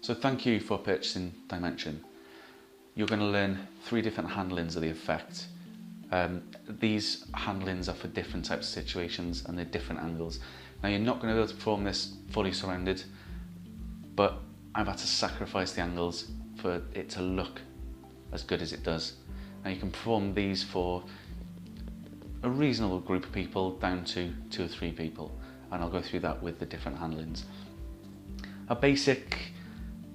So thank you for purchasing Dimension. You're going to learn 3 different handlings of the effect. These handlings are for different types of situations and they're different angles. Now you're not going to be able to perform this fully surrounded, but I've had to sacrifice the angles for it to look as good as it does. Now you can perform these for a reasonable group of people down to 2 or 3 people, and I'll go through that with the different handlings. A basic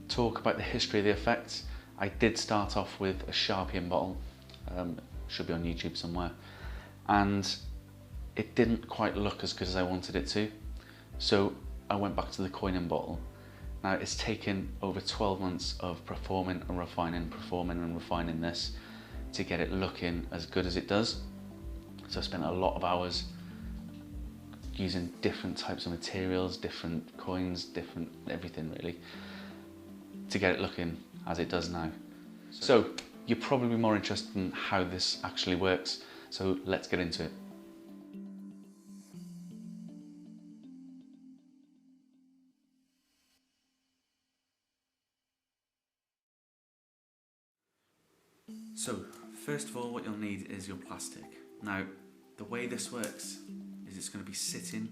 talk about the history of the effect. I did start off with a Sharpian bottle, should be on YouTube somewhere, and it didn't quite look as good as I wanted it to, so I went back to the Coin bottle. Now it's taken over 12 months of performing and refining this to get it looking as good as it does. So I spent a lot of hours using different types of materials, different coins, different everything really, to get it looking as it does now. So you're probably more interested in how this actually works, so let's get into it. So first of all, what you'll need is your plastic. Now the way this works is it's going to be sitting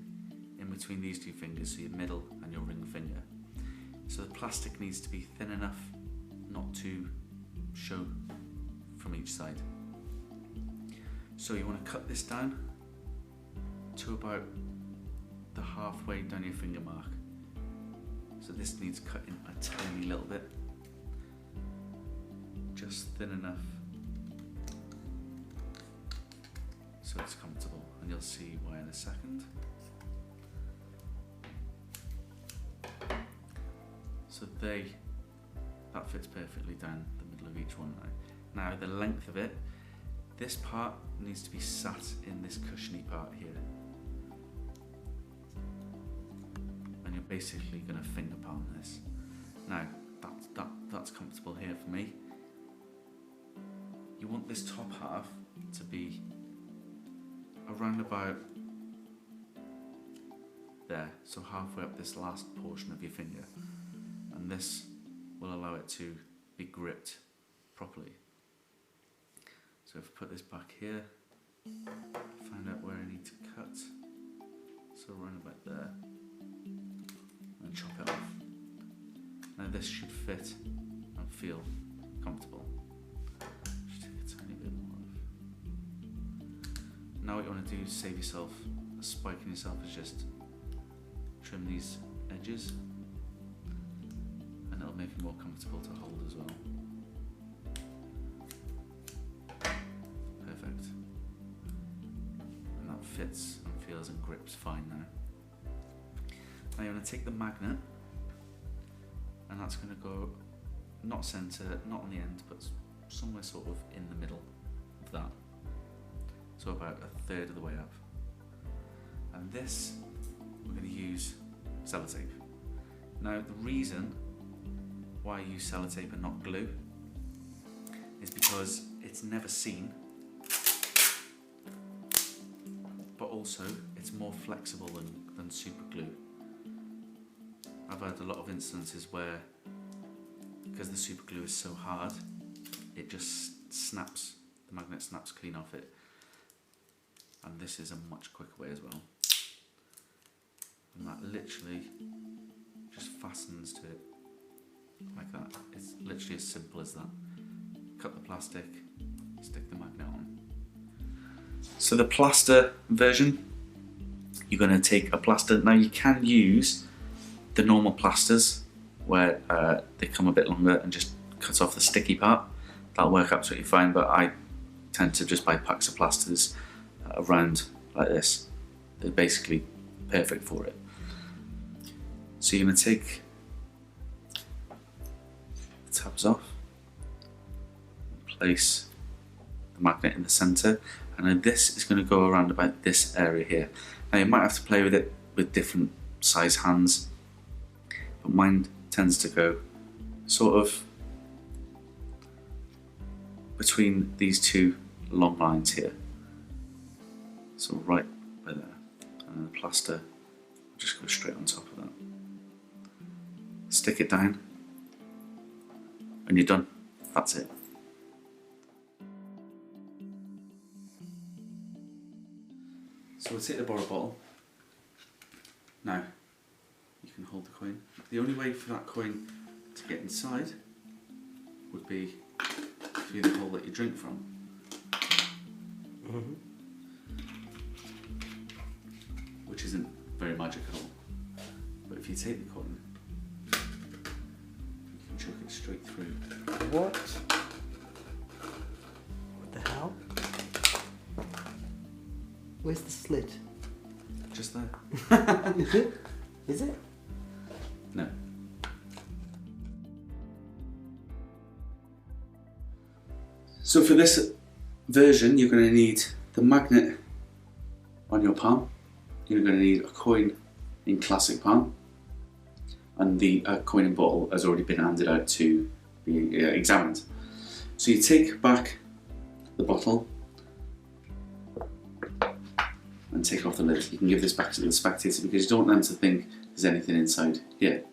in between these 2 fingers, so your middle and your ring finger. So the plastic needs to be thin enough not to show from each side. So you want to cut this down to about the halfway down your finger mark. So this needs cutting a tiny little bit, just thin enough so it's comfortable, and you'll see why in a second. So that fits perfectly down the middle of each one now. Now the length of it, this part needs to be sat in this cushiony part here. And you're basically going to finger palm this. Now that's comfortable here for me. You want this top half to be around about there, so halfway up this last portion of your finger, and this will allow it to be gripped properly. So if I put this back here, find out where I need to cut, so around about there, and chop it off. Now this should fit and feel comfortable. Just take a tiny bit more off. Now what you want to do is save yourself a spike in yourself, is just trim these edges, and it'll make it more comfortable to hold as well. Perfect. And that fits and feels and grips fine now. Now you're going to take the magnet, and that's going to go not centre, not on the end, but somewhere sort of in the middle of that. So about a third of the way up. And this, we're going to use sellotape. Now the reason why I use sellotape and not glue is because it's never seen, but also it's more flexible than super glue. I've had a lot of instances where, because the super glue is so hard, it just snaps, the magnet snaps clean off it. And this is a much quicker way as well. And that literally just fastens to it like that. It's literally as simple as that. Cut the plastic, stick the magnet on. So the plaster version, you're going to take a plaster. Now you can use the normal plasters where they come a bit longer and just cut off the sticky part. That'll work absolutely fine, but I tend to just buy packs of plasters around like this. They're basically perfect for it. So you're going to take the tabs off, place the magnet in the centre, and then this is going to go around about this area here. Now you might have to play with it with different size hands, but mine tends to go sort of between these 2 long lines here. So right by there, and the plaster will just go straight on top of that. Stick it down and you're done. That's it. So we'll take the borrow bottle. Now, you can hold the coin. The only way for that coin to get inside would be through the hole that you drink from. Which isn't very magical. But if you take the coin, you can chuck it straight through. What? What the hell? Where's the slit? Just there. Is it? Is it? No. So for this version, you're going to need the magnet on your palm. You're going to need a coin in classic palm, and the coin in bottle has already been handed out to be examined. So you take back the bottle and take off the lid. You can give this back to the spectator because you don't want them to think there's anything inside here.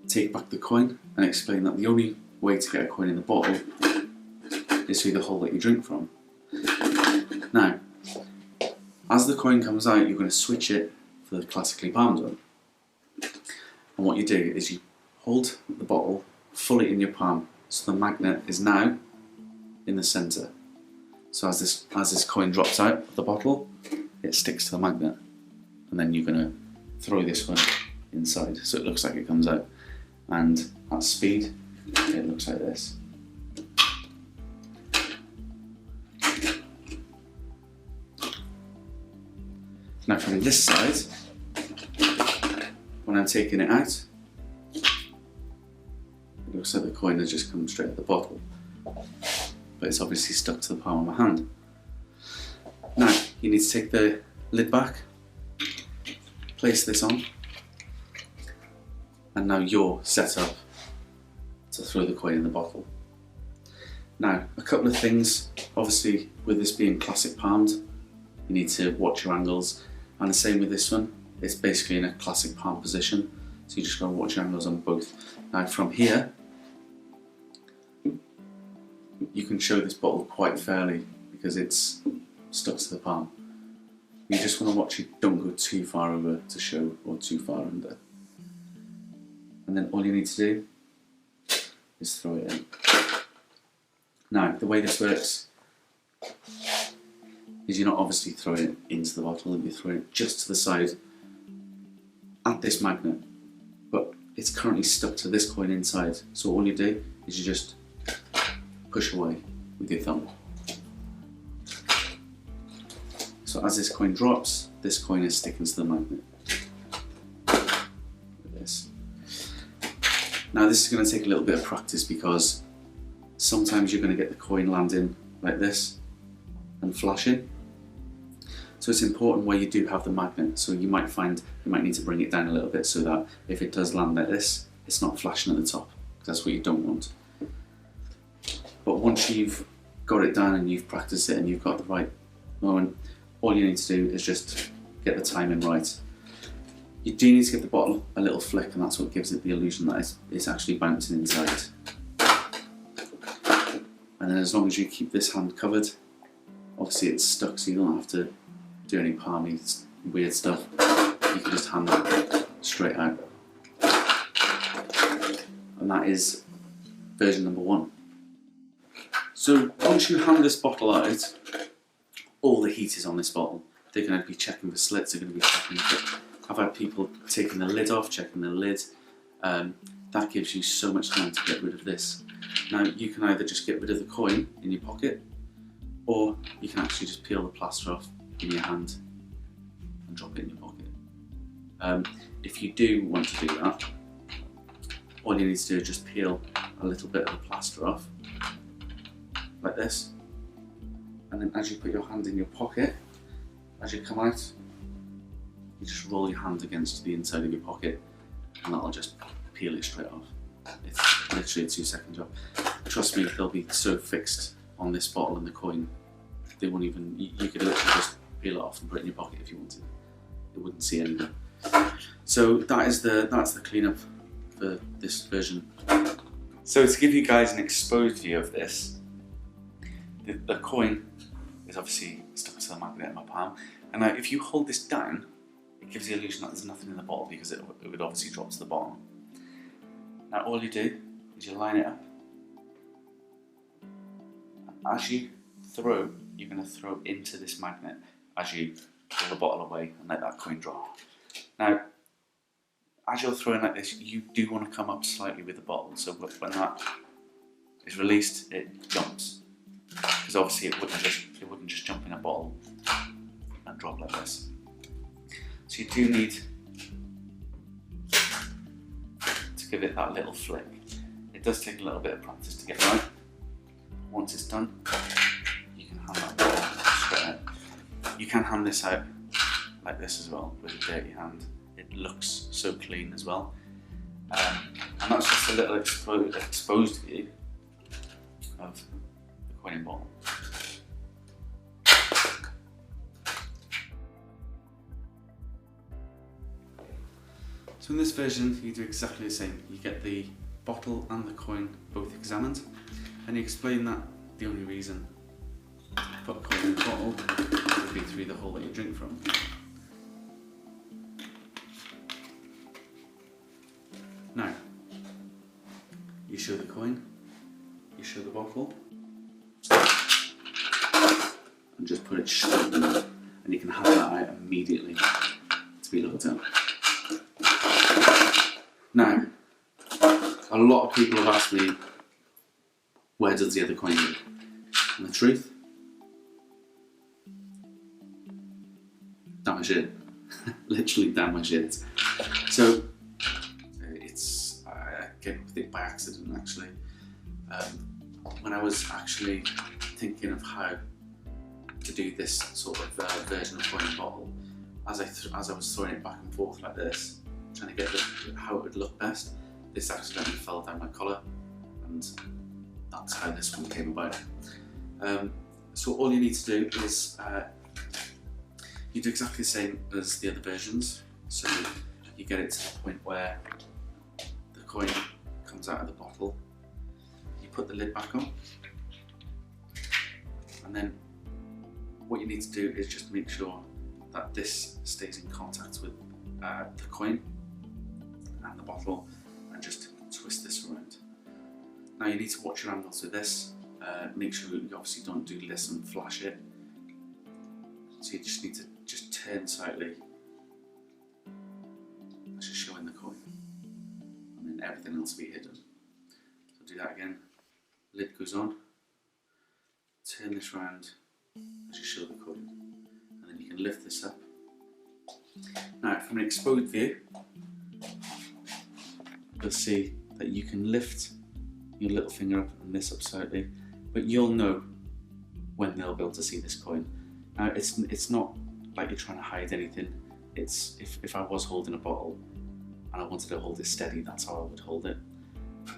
Take back the coin and explain that the only way to get a coin in the bottle is through the hole that you drink from. Now, as the coin comes out, you're going to switch it for the classically palmed one. And what you do is you hold the bottle fully in your palm, so the magnet is now in the centre. So as this coin drops out of the bottle, it sticks to the magnet, and then you're going to throw this one inside, so it looks like it comes out. And at speed, it looks like this. Now from this side, when I'm taking it out, it looks like the coin has just come straight out the bottle, but it's obviously stuck to the palm of my hand. Now you need to take the lid back, place this on, and now you're set up to throw the coin in the bottle. Now, a couple of things. Obviously, with this being classic palmed, you need to watch your angles, and the same with this one. It's basically in a classic palm position, so you just got to watch your angles on both. Now, from here, you can show this bottle quite fairly because it's stuck to the palm. You just want to watch it, don't go too far over to show or too far under. And then all you need to do is throw it in. Now, the way this works is you're not obviously throwing it into the bottle, you're throwing it just to the side at this magnet, but it's currently stuck to this coin inside, so all you do is you just push away with your thumb. So as this coin drops, this coin is sticking to the magnet. Like this. Now this is going to take a little bit of practice because sometimes you're going to get the coin landing like this and flashing. So it's important where you do have the magnet. So you might find you might need to bring it down a little bit so that if it does land like this, it's not flashing at the top. That's what you don't want. But once you've got it down and you've practiced it and you've got the right moment, all you need to do is just get the timing right. You do need to give the bottle a little flick, and that's what gives it the illusion that it's actually bouncing inside. And then as long as you keep this hand covered, obviously it's stuck so you don't have to do any palmy weird stuff. You can just hand that straight out. And that is version number 1. So once you hand this bottle out, all the heat is on this bottle. They're going to be checking for slits, they're going to be checking for... I've had people taking the lid off, checking the lid. That gives you so much time to get rid of this. Now you can either just get rid of the coin in your pocket, or you can actually just peel the plaster off in your hand and drop it in your pocket. If you do want to do that, all you need to do is just peel a little bit of the plaster off, like this, and then as you put your hand in your pocket, as you come out, you just roll your hand against the inside of your pocket and that'll just peel it straight off. It's literally a 2-second job. Trust me, they'll be so fixed on this bottle and the coin, they won't even, you could literally just peel it off and put it in your pocket if you wanted. It wouldn't see anything. So that's the cleanup for this version. So to give you guys an exposed view of this, the coin is obviously stuck to the magnet in my palm, and now if you hold this down, it gives the illusion that there's nothing in the bottle because it would obviously drop to the bottom. Now all you do is you line it up, and as you throw, you're going to throw into this magnet as you pull the bottle away and let that coin drop. Now, as you're throwing like this, you do want to come up slightly with the bottle, so when that is released, it jumps. Because obviously it wouldn't just jump in a bottle and drop like this. So you do need to give it that little flick. It does take a little bit of practice to get right. Once it's done, you can hand that bottle straight out. You can hand this out like this as well with a dirty hand. It looks so clean as well. And that's just a little exposed view of the coin and bottle. So in this version you do exactly the same. You get the bottle and the coin both examined, and you explain that the only reason to put a coin in the bottle would be through the hole that you drink from. Now, you show the coin, you show the bottle, and just put it straight in there, and you can have that out immediately to be looked at. Now, a lot of people have asked me, where does the other coin go? And the truth, down my shit. Literally down my shit. So, I came up with it by accident actually. When I was actually thinking of how to do this sort of version of coin and bottle, as I was throwing it back and forth like this, trying to get how it would look best, this accidentally fell down my collar, and that's how this one came about. So all you need to do is you do exactly the same as the other versions. So you get it to the point where the coin comes out of the bottle, you put the lid back on, and then what you need to do is just make sure that this stays in contact with the coin and the bottle, and just twist this around. Now you need to watch your angles with this. Make sure you obviously don't do this and flash it. So you just need to just turn slightly as you're showing the coin, and then everything else will be hidden. So do that again. Lid goes on. Turn this round as you show the coin, and then you can lift this up. Now from an exposed view, you'll see that you can lift your little finger up and this up slightly, but you'll know when they'll be able to see this coin. Now it's not like you're trying to hide anything. It's if I was holding a bottle and I wanted to hold it steady, that's how I would hold it.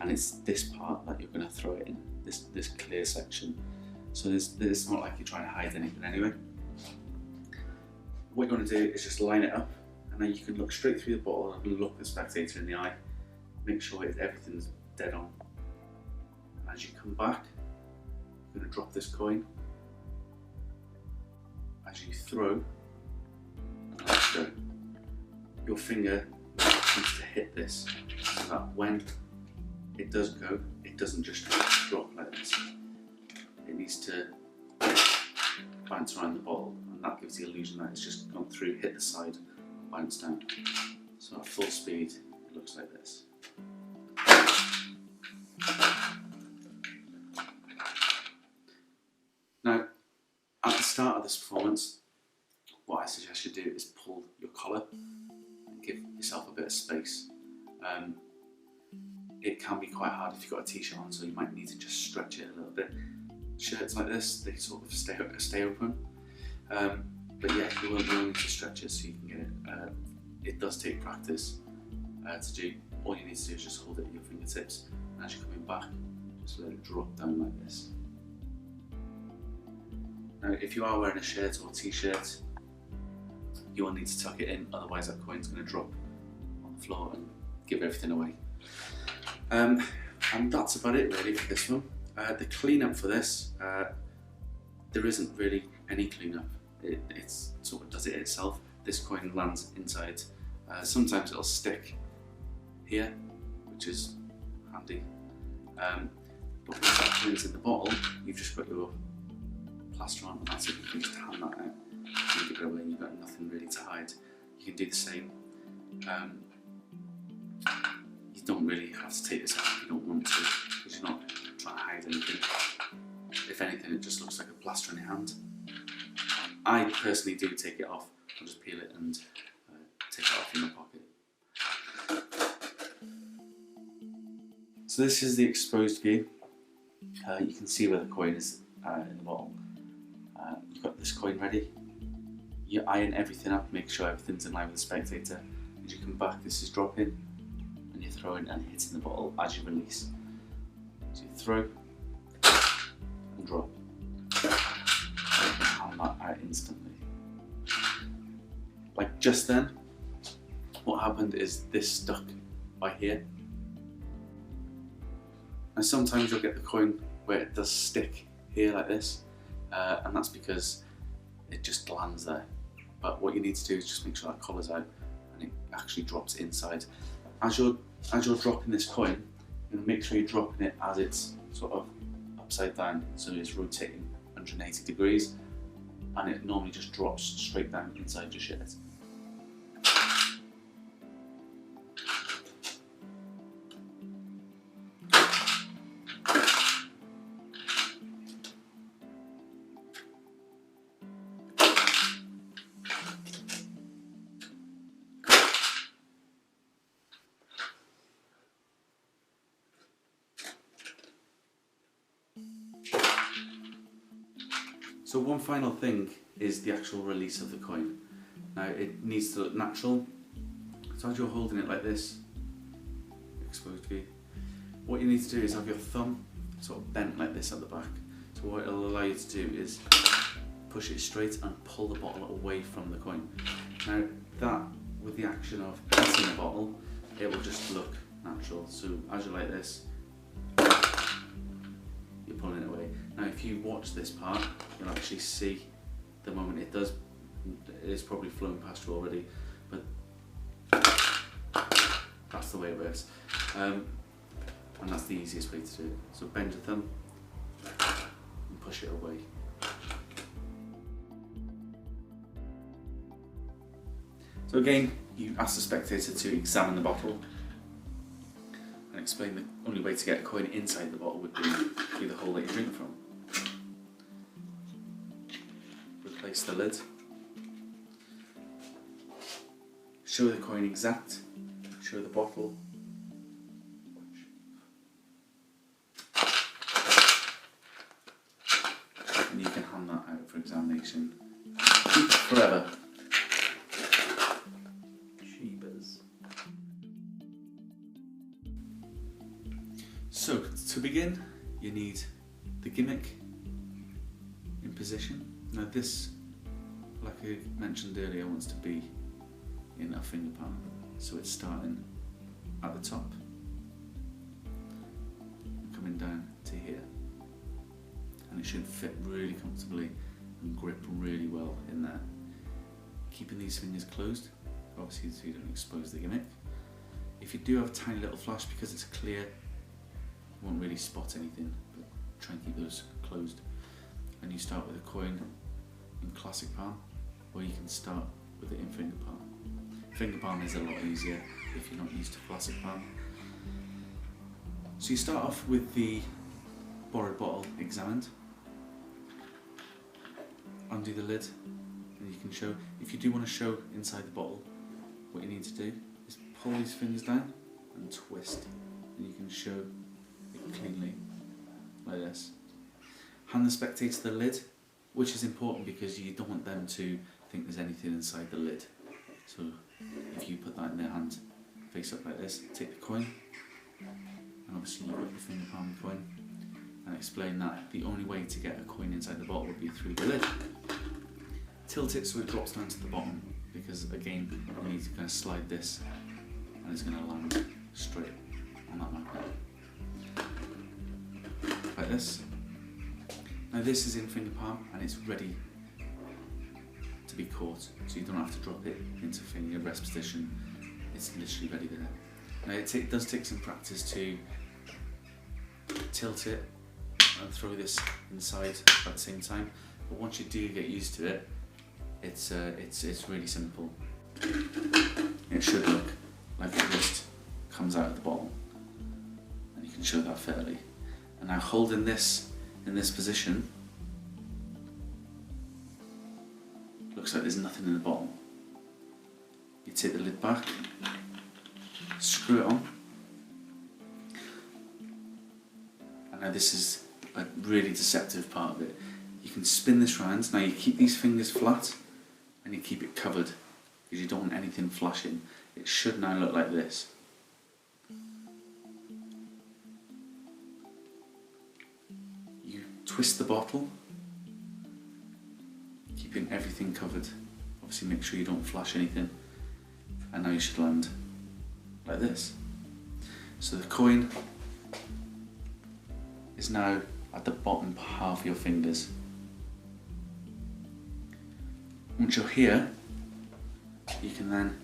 And it's this part that you're going to throw it in, this clear section. So it's not like you're trying to hide anything anyway. What you're going to do is just line it up, and then you can look straight through the bottle and look the spectator in the eye. Make sure everything's dead on. And as you come back, you're going to drop this coin. As you throw, and let go, your finger needs to hit this so that when it does go, it doesn't just drop like this. It needs to bounce around the bottle, and that gives the illusion that it's just gone through, hit the side, and bounce down. So at full speed, it looks like this. Now, at the start of this performance, what I suggest you do is pull your collar and give yourself a bit of space. It can be quite hard if you've got a t-shirt on, so you might need to just stretch it a little bit. Shirts like this, they sort of stay open. But yeah, you will need to stretch it so you can get it. It does take practice to do. All you need to do is just hold it at your fingertips, and as you're coming back, just let it drop down like this. Now, if you are wearing a shirt or a t-shirt, you will need to tuck it in, otherwise that coin's going to drop on the floor and give everything away. And that's about it really for this one. The cleanup for this, there isn't really any cleanup. It sort of does it itself. This coin lands inside. Sometimes it'll stick here, which is handy. But when that lands in the bottle, you've just got your plaster on, and that's it. You can just hand that out and give it away. You've got nothing really to hide. You can do the same. You don't really have to take this out if you don't want to, because you're not trying to hide anything. If anything, it just looks like a plaster on your hand. I personally do take it off. I'll just peel it and take it off in my pocket. So this is the exposed view. You can see where the coin is in the bottle. You've got this coin ready. You iron everything up, make sure everything's in line with the spectator. As you come back, this is dropping, and you're throwing and hitting the bottle as you release. So you throw and drop. And you can hand that out instantly. Like just then, what happened is this stuck by here. And sometimes you'll get the coin where it does stick here like this, and that's because it just lands there. But what you need to do is just make sure that collar's out and it actually drops inside. As you're dropping this coin, you're going to make sure you're dropping it as it's sort of upside down, so it's rotating 180 degrees, and it normally just drops straight down inside your shirt. So one final thing is the actual release of the coin. Now it needs to look natural. So as you're holding it like this, exposed view, what you need to do is have your thumb sort of bent like this at the back. So what it'll allow you to do is push it straight and pull the bottle away from the coin. Now that, with the action of hitting the bottle, it will just look natural. So as you're like this, you're pulling it away. Now if you watch this part, you'll actually see the moment it does, it's probably flown past you already, but that's the way it works. And that's the easiest way to do it. So bend your thumb and push it away. So again, you ask the spectator to examine the bottle and explain the only way to get a coin inside the bottle would be through the hole that you drink from. Replace the lid. Show the coin exact. Show the bottle. And you can hand that out for examination. Keep it forever. So, to begin, you need the gimmick in position. Now this, like I mentioned earlier, wants to be in a finger palm. So it's starting at the top, and coming down to here. And it should fit really comfortably and grip really well in there. Keeping these fingers closed, obviously so you don't expose the gimmick. If you do have a tiny little flash, because it's clear, you won't really spot anything, but try and keep those closed. And you start with a coin in classic palm, or you can start with it in finger palm. Finger palm is a lot easier if you're not used to classic palm. So you start off with the borrowed bottle examined. Undo the lid, and you can show. If you do want to show inside the bottle, what you need to do is pull these fingers down and twist, and you can show cleanly like this. Hand the spectator the lid, which is important because you don't want them to think there's anything inside the lid. So if you put that in their hand, face up like this, take the coin, and obviously you've got your finger palm coin, and explain that the only way to get a coin inside the bottle would be through the lid. Tilt it so it drops down to the bottom, because again you need to kind of slide this and it's going to land straight on that magnet. this. Now this is in finger palm and it's ready to be caught, so you don't have to drop it into finger rest position. It's literally ready there. Now it does take some practice to tilt it and throw this inside at the same time, but once you do get used to it, it's really simple. It should look like it just comes out of the bottle, and you can show that fairly. And now holding this in this position, looks like there's nothing in the bottle. You take the lid back, screw it on, and now this is a really deceptive part of it. You can spin this round. Now you keep these fingers flat and you keep it covered because you don't want anything flashing. It should now look like this. You twist the bottle, keeping everything covered. Obviously make sure you don't flash anything. And now you should land like this. So the coin is now at the bottom half of your fingers. Once you're here, you can then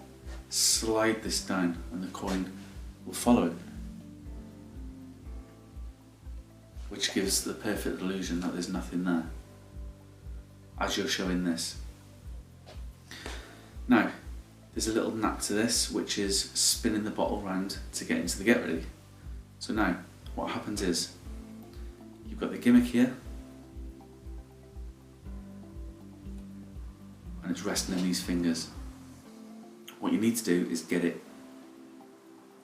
slide this down and the coin will follow it, which gives the perfect illusion that there's nothing there, as you're showing this. Now, there's a little knack to this, which is spinning the bottle round to get into the get ready. So now, what happens is, you've got the gimmick here, and it's resting in these fingers. What you need to do is get it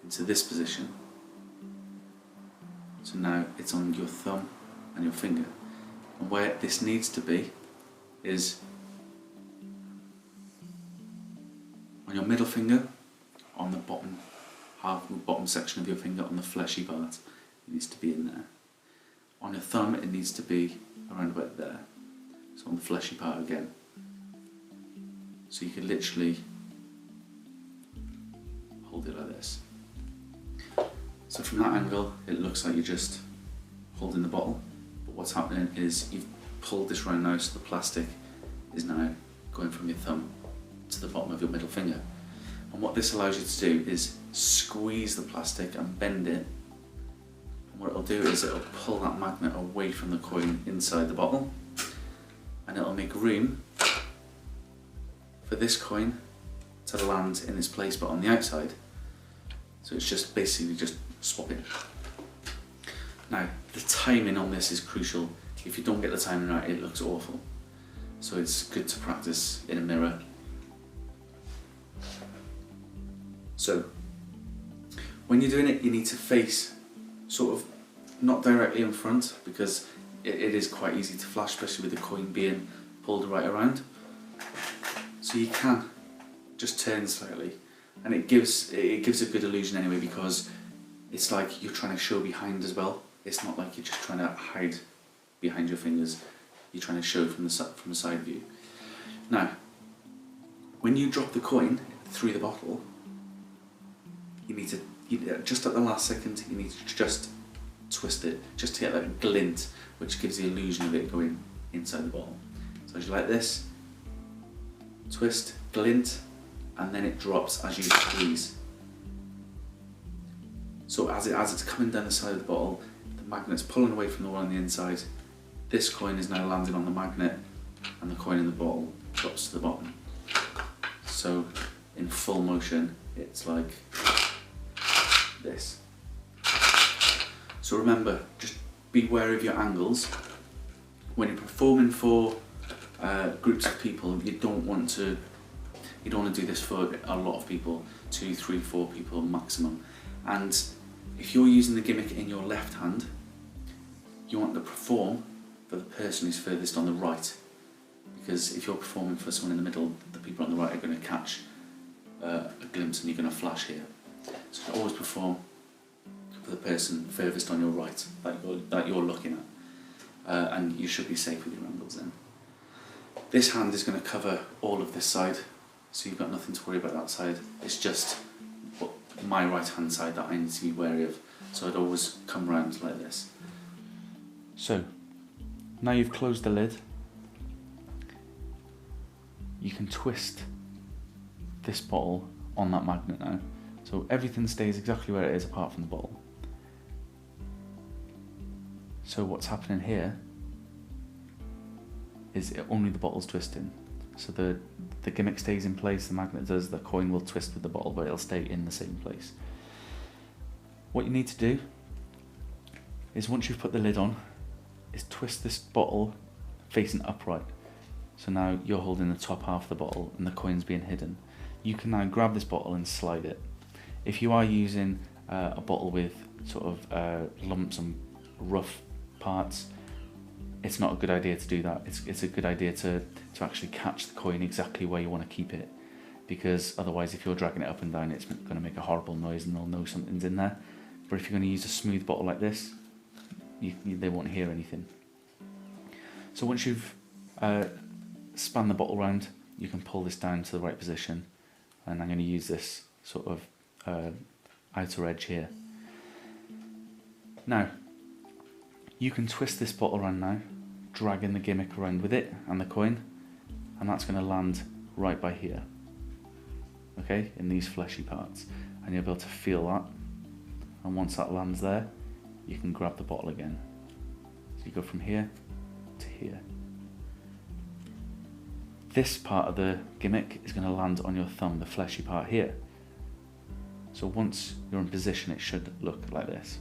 into this position. So now it's on your thumb and your finger. And where this needs to be is on your middle finger, on the bottom half, the bottom section of your finger, on the fleshy part. It needs to be in there. On your thumb, it needs to be around about there. So on the fleshy part again. So you can literally hold it like this. So from that angle, it looks like you're just holding the bottle, but what's happening is you've pulled this round now, so the plastic is now going from your thumb to the bottom of your middle finger. And what this allows you to do is squeeze the plastic and bend it. And what it'll do is it'll pull that magnet away from the coin inside the bottle, and it'll make room for this coin to land in this place but on the outside. So it's just basically just swapping. Now the timing on this is crucial. If you don't get the timing right, it looks awful. So it's good to practice in a mirror. So when you're doing it, you need to face sort of not directly in front, because it is quite easy to flash, especially with the coin being pulled right around. So you can just turn slightly, and it gives a good illusion anyway, because it's like you're trying to show behind as well. It's not like you're just trying to hide behind your fingers. You're trying to show from the side view. Now, when you drop the coin through the bottle, you need to just at the last second, you need to just twist it, just to get that glint, which gives the illusion of it going inside the bottle. So as you like this, twist, glint, and then it drops as you squeeze. So as it's coming down the side of the bottle, the magnet's pulling away from the one on the inside. This coin is now landing on the magnet, and the coin in the bottle drops to the bottom. So in full motion, it's like this. So remember, just be wary of your angles. When you're performing for groups of people, you don't want to do this for a lot of people, 2, 3, 4 people maximum. And if you're using the gimmick in your left hand, you want to perform for the person who's furthest on the right, because if you're performing for someone in the middle, the people on the right are going to catch a glimpse and you're going to flash here. So always perform for the person furthest on your right that you're looking at, and you should be safe with your angles then. This hand is going to cover all of this side, so you've got nothing to worry about that side. It's just my right hand side that I need to be wary of, so I'd always come round like this. So, now you've closed the lid, you can twist this bottle on that magnet now. So everything stays exactly where it is apart from the bottle. So what's happening here is only the bottle's twisting. So the gimmick stays in place, the magnet does, the coin will twist with the bottle, but it'll stay in the same place. What you need to do is, once you've put the lid on, is twist this bottle facing upright. So now you're holding the top half of the bottle and the coin's being hidden. You can now grab this bottle and slide it. If you are using a bottle with sort of lumps and rough parts, it's not a good idea to do that. It's a good idea to actually catch the coin exactly where you want to keep it, because otherwise if you're dragging it up and down, it's going to make a horrible noise and they'll know something's in there. But if you're going to use a smooth bottle like this, they won't hear anything. So once you've span the bottle round, you can pull this down to the right position, and I'm going to use this sort of outer edge here. Now, you can twist this bottle around now, dragging the gimmick around with it and the coin, and that's going to land right by here, okay, in these fleshy parts, and you'll be able to feel that. And once that lands there, you can grab the bottle again. So you go from here to here. This part of the gimmick is going to land on your thumb, the fleshy part here. So once you're in position, it should look like this.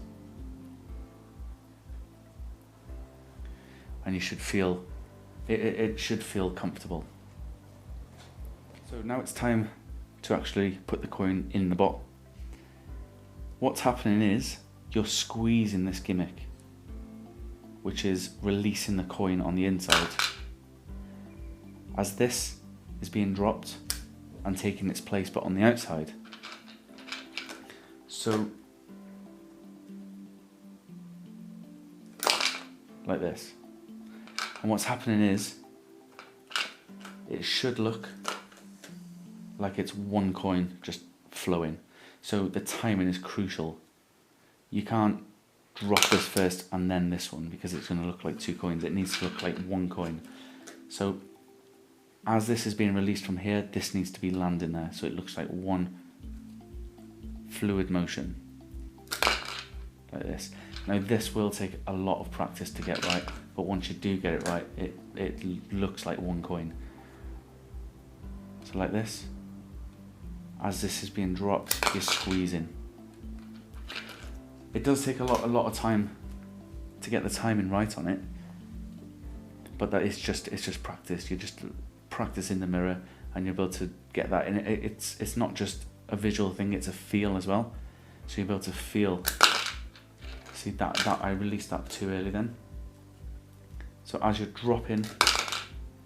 And you should feel, it should feel comfortable. So now it's time to actually put the coin in the bottle. What's happening is you're squeezing this gimmick, which is releasing the coin on the inside. As this is being dropped and taking its place but on the outside. So, like this. And what's happening is, it should look like it's one coin just flowing. So the timing is crucial. You can't drop this first and then this one, because it's going to look like two coins. It needs to look like one coin. So as this is being released from here, this needs to be landing there, so it looks like one fluid motion, like this. Now this will take a lot of practice to get right, but once you do get it right, it looks like one coin. So like this. As this is being dropped, you're squeezing. It does take a lot of time to get the timing right on it, but that it's just practice. You just practice in the mirror, and you'll be able to get that. And it's not just a visual thing; it's a feel as well. So you'll be able to feel. See that I released that too early then. So as you're dropping,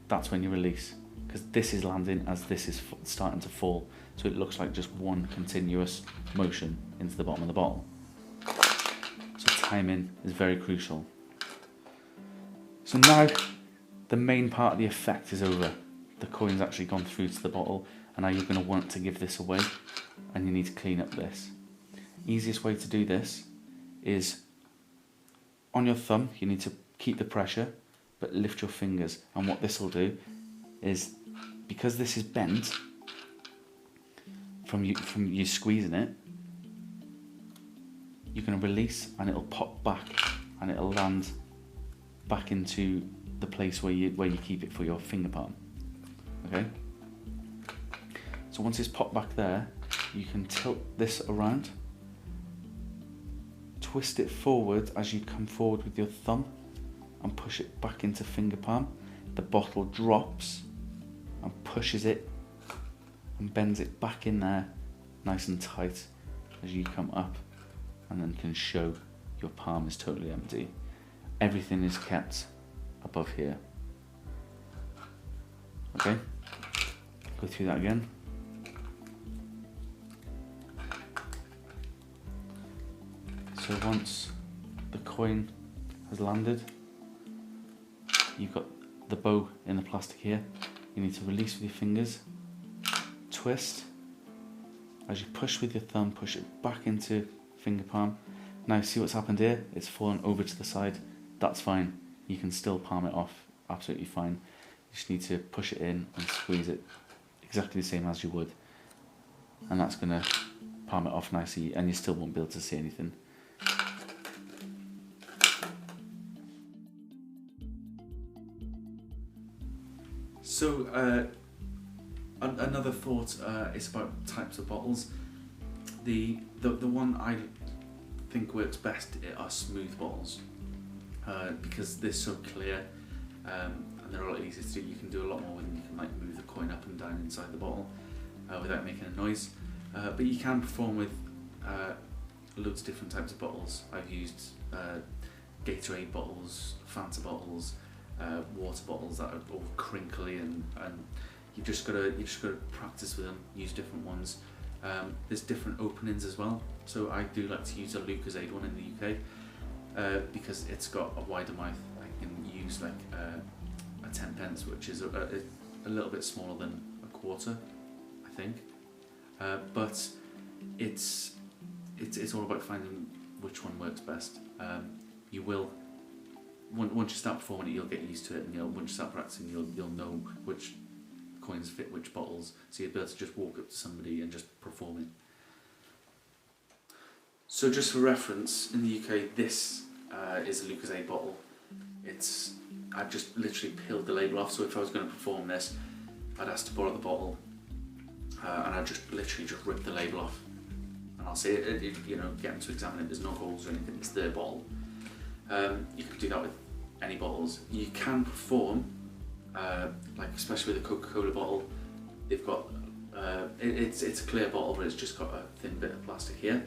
that's when you release, because this is landing as this is starting to fall. So it looks like just one continuous motion into the bottom of the bottle. So timing is very crucial. So now the main part of the effect is over. The coin's actually gone through to the bottle, and now you're going to want to give this away, and you need to clean up this. Easiest way to do this is on your thumb. You need to keep the pressure, but lift your fingers. And what this will do is, because this is bent from you squeezing it, you're going to release, and it'll pop back, and it'll land back into the place where you keep it for your finger palm. Okay. So once it's popped back there, you can tilt this around, twist it forward as you come forward with your thumb, and push it back into finger palm. The bottle drops and pushes it and bends it back in there nice and tight as you come up, and then can show your palm is totally empty. Everything is kept above here. Okay, go through that again. So once the coin has landed, you've got the bow in the plastic here. You need to release with your fingers, twist. As you push with your thumb, push it back into finger palm. Now see what's happened here? It's fallen over to the side. that's fine. You can still palm it off absolutely fine. You just need to push it in and squeeze it exactly the same as you would, and that's going to palm it off nicely, and you still won't be able to see anything. So another thought is about types of bottles. The one I think works best are smooth bottles, because they're so clear, and they're a lot easier to do. You can do a lot more with them. You can like move the coin up and down inside the bottle without making a noise. But you can perform with loads of different types of bottles. I've used Gatorade bottles, Fanta bottles, water bottles that are all crinkly, and you just gotta practice with them. Use different ones. There's different openings as well. So I do like to use a Lucozade one in the UK because it's got a wider mouth. I can use like a 10 pence, which is a little bit smaller than a quarter, I think. But it's all about finding which one works best. You will, once you start performing it, you'll get used to it, and once you start practicing, you'll know which coins fit which bottles, so you'll be able to just walk up to somebody and just perform it. So just for reference, in the UK, this is a Lucozade bottle. I've just literally peeled the label off, so if I was going to perform this, I'd ask to borrow the bottle, and I'd just literally rip the label off, and I'll say, get them to examine it. There's no holes or anything. It's their bottle. You can do that with any bottles. You can perform, like especially with a Coca-Cola bottle. They've got it's a clear bottle, but it's just got a thin bit of plastic here.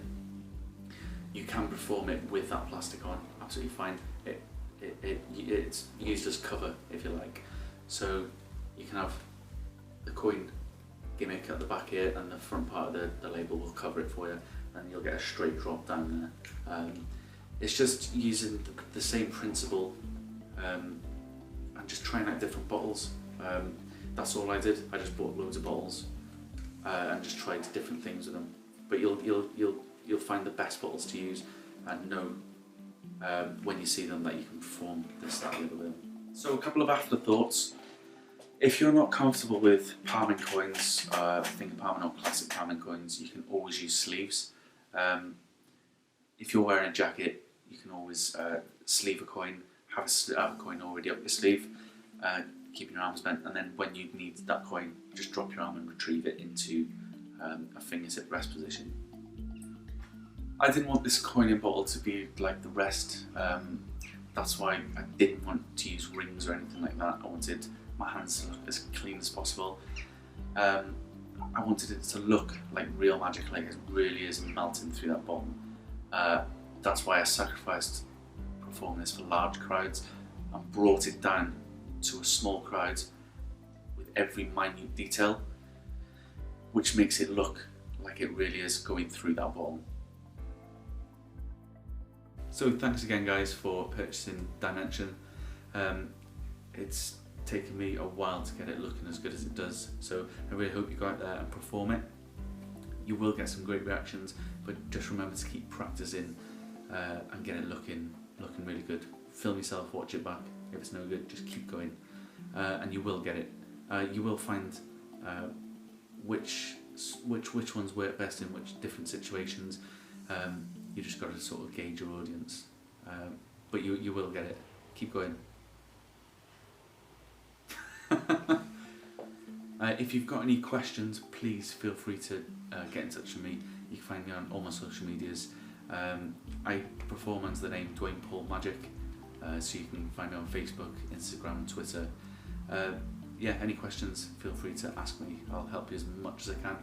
You can perform it with that plastic on, absolutely fine. It's used as cover, if you like. So you can have the coin gimmick at the back here, and the front part of the label will cover it for you, and you'll get a straight drop down there. It's just using the same principle, and just trying out different bottles. That's all I did. I just bought loads of bottles and just tried different things with them. But you'll find the best bottles to use, and know when you see them that you can perform this, that, and the other with them. So a couple of afterthoughts. If you're not comfortable with palming coins, finger palming or classic palming coins, you can always use sleeves. If you're wearing a jacket, you can always sleeve a coin, have a coin already up your sleeve, keeping your arms bent, and then when you need that coin, just drop your arm and retrieve it into a fingertip rest position. I didn't want this coin in bottle to be like the rest. That's why I didn't want to use rings or anything like that. I wanted my hands to look as clean as possible. I wanted it to look like real magic, like it really is melting through that bottle. That's why I sacrificed performing this for large crowds and brought it down to a small crowd with every minute detail, which makes it look like it really is going through that bottle. So thanks again guys for purchasing Dimension. It's taken me a while to get it looking as good as it does, so I really hope you go out there and perform it. You will get some great reactions, but just remember to keep practicing and get it looking really good. Film yourself, watch it back. If it's no good, just keep going, and you will get it. You will find which ones work best in which different situations. You just got to sort of gauge your audience, but you will get it. Keep going. If you've got any questions, please feel free to get in touch with me. You can find me on all my social medias. I perform under the name Dwayne Paul Magic, so you can find me on Facebook, Instagram, Twitter. Yeah, any questions, feel free to ask me. I'll help you as much as I can.